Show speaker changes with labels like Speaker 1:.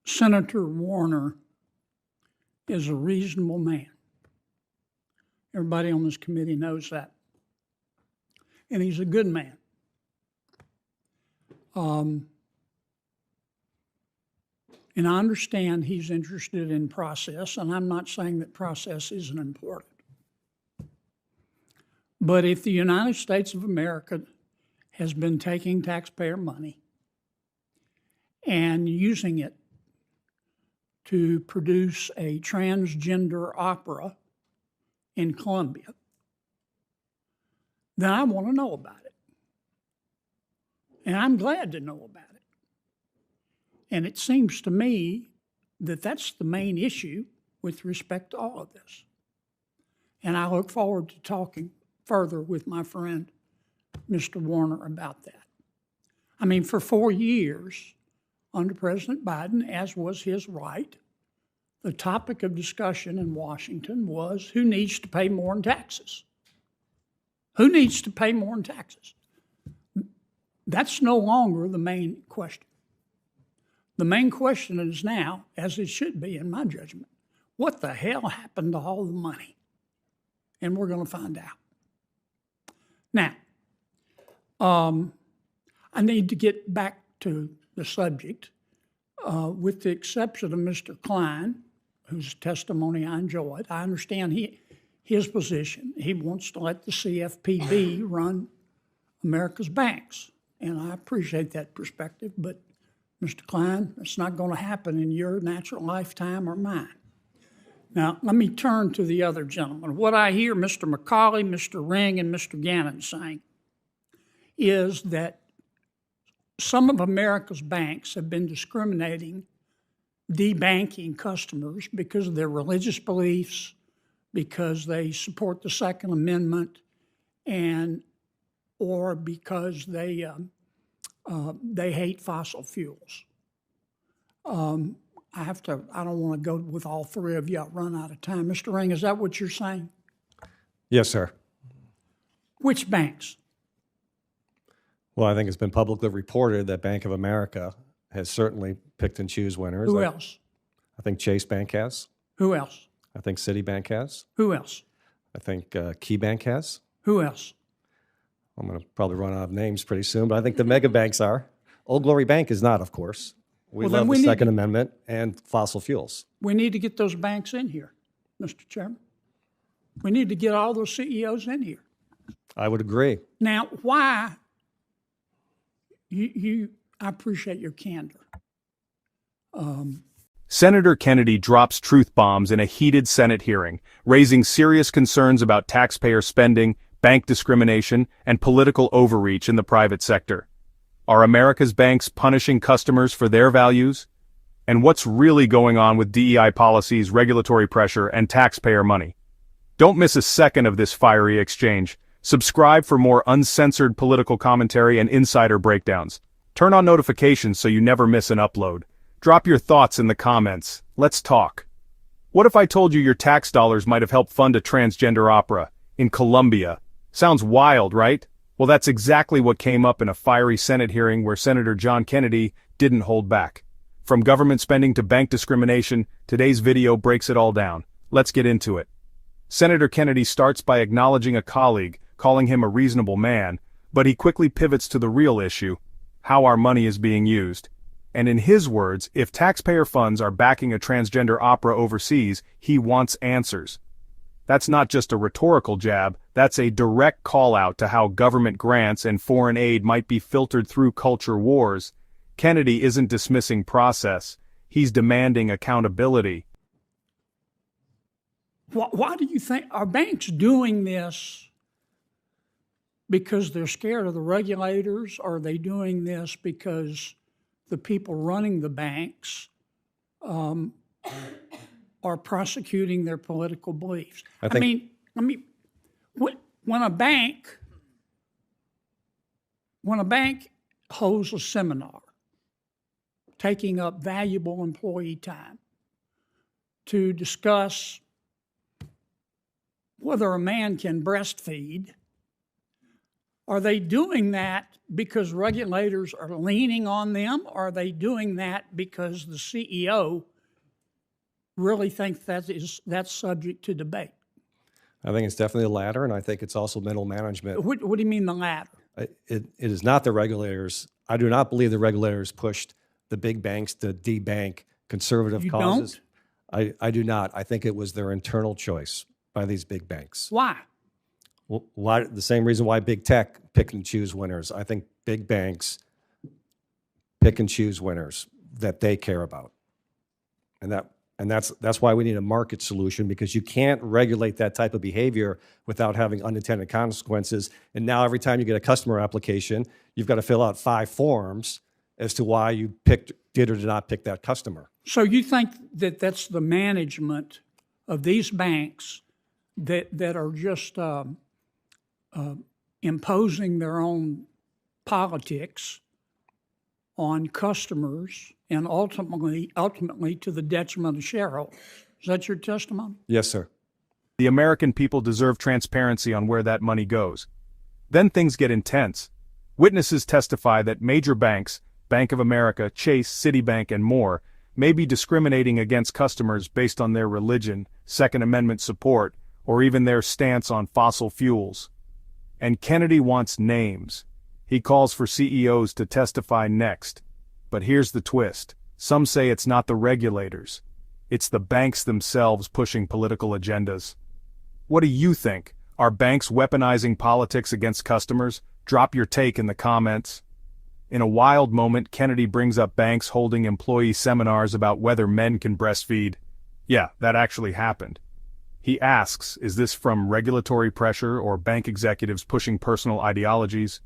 Speaker 1: Senator Warner is a reasonable man. Everybody on this committee knows that. And he's a good man. And I understand he's interested in process, and I'm not saying that process isn't important. But if the United States of America has been taking taxpayer money and using it to produce a transgender opera in Colombia, then I want to know about it. And I'm glad to know about it. And it seems to me that that's the main issue with respect to all of this. And I look forward to talking further with my friend, Mr. Warner, about that. I mean, for 4 years under President Biden, as was his right, the topic of discussion in Washington was who needs to pay more in taxes? Who needs to pay more in taxes? That's no longer the main question. The main question is now, as it should be in my judgment, what the hell happened to all the money? And we're going to find out. Now, I need to get back to the subject. With the exception of Mr. Klein, whose testimony I enjoyed, I understand his position. He wants to let the CFPB run America's banks. And I appreciate that perspective, but Mr. Klein, it's not going to happen in your natural lifetime or mine. Now, let me turn to the other gentleman. What I hear Mr. McCauley, Mr. Ring, and Mr. Gannon saying is that some of America's banks have been discriminating, debanking customers because of their religious beliefs, because they support the Second Amendment, or because they hate fossil fuels. I don't want to go with all three of you. I'll run out of time. Mr. Ring, is that what you're saying?
Speaker 2: Yes, sir.
Speaker 1: Which banks?
Speaker 2: Well, I think it's been publicly reported that Bank of America has certainly picked and choose winners.
Speaker 1: Who else?
Speaker 2: I think Chase Bank has.
Speaker 1: Who else?
Speaker 2: I think Citibank has.
Speaker 1: Who else?
Speaker 2: I think KeyBank has.
Speaker 1: Who else?
Speaker 2: I'm going to probably run out of names pretty soon, but I think the mega banks are. Old Glory Bank is not, of course. We love the Second Amendment and fossil fuels.
Speaker 1: We need to get those banks in here, Mr. Chairman. We need to get all those CEOs in here.
Speaker 2: I would agree.
Speaker 1: Now, why? I appreciate your candor.
Speaker 3: Senator Kennedy drops truth bombs in a heated Senate hearing, raising serious concerns about taxpayer spending, bank discrimination, and political overreach in the private sector. Are America's banks punishing customers for their values? And what's really going on with DEI policies, regulatory pressure, and taxpayer money? Don't miss a second of this fiery exchange. Subscribe for more uncensored political commentary and insider breakdowns. Turn on notifications so you never miss an upload. Drop your thoughts in the comments. Let's talk. What if I told you your tax dollars might have helped fund a transgender opera in Colombia? Sounds wild, right? Well, that's exactly what came up in a fiery Senate hearing where Senator John Kennedy didn't hold back. From government spending to bank discrimination, today's video breaks it all down. Let's get into it. Senator Kennedy starts by acknowledging a colleague, calling him a reasonable man, but he quickly pivots to the real issue, how our money is being used. And in his words, if taxpayer funds are backing a transgender opera overseas, he wants answers. That's not just a rhetorical jab, that's a direct call-out to how government grants and foreign aid might be filtered through culture wars. Kennedy isn't dismissing process, he's demanding accountability.
Speaker 1: Why do you think, are banks doing this because they're scared of the regulators? Or are they doing this because the people running the banks are prosecuting their political beliefs? I mean, when a bank holds a seminar, taking up valuable employee time to discuss whether a man can breastfeed, Are they doing that because regulators are leaning on them? Or are they doing that because the CEO really thinks that's subject to debate?
Speaker 2: I think it's definitely the latter, and I think it's also middle management.
Speaker 1: What do you mean the latter?
Speaker 2: It is not the regulators. I do not believe the regulators pushed the big banks to debank conservative
Speaker 1: You
Speaker 2: causes.
Speaker 1: don't?
Speaker 2: I do not. I think it was their internal choice by these big banks.
Speaker 1: Why?
Speaker 2: Well, why, the same reason why big tech pick and choose winners. I think big banks pick and choose winners that they care about. And that's why we need a market solution, because you can't regulate that type of behavior without having unintended consequences. And now every time you get a customer application, you've got to fill out 5 forms as to why you did or did not pick that customer.
Speaker 1: So you think that that's the management of these banks that are just imposing their own politics on customers and ultimately to the detriment of shareholders? Is that your testimony?
Speaker 2: Yes, sir.
Speaker 3: The American people deserve transparency on where that money goes. Then things get intense. Witnesses testify that major banks, Bank of America, Chase, Citibank, and more, may be discriminating against customers based on their religion, Second Amendment support, or even their stance on fossil fuels. And Kennedy wants names. He calls for CEOs to testify next. But here's the twist. Some say it's not the regulators. It's the banks themselves pushing political agendas. What do you think? Are banks weaponizing politics against customers? Drop your take in the comments. In a wild moment, Kennedy brings up banks holding employee seminars about whether men can breastfeed. Yeah, that actually happened. He asks, is this from regulatory pressure or bank executives pushing personal ideologies?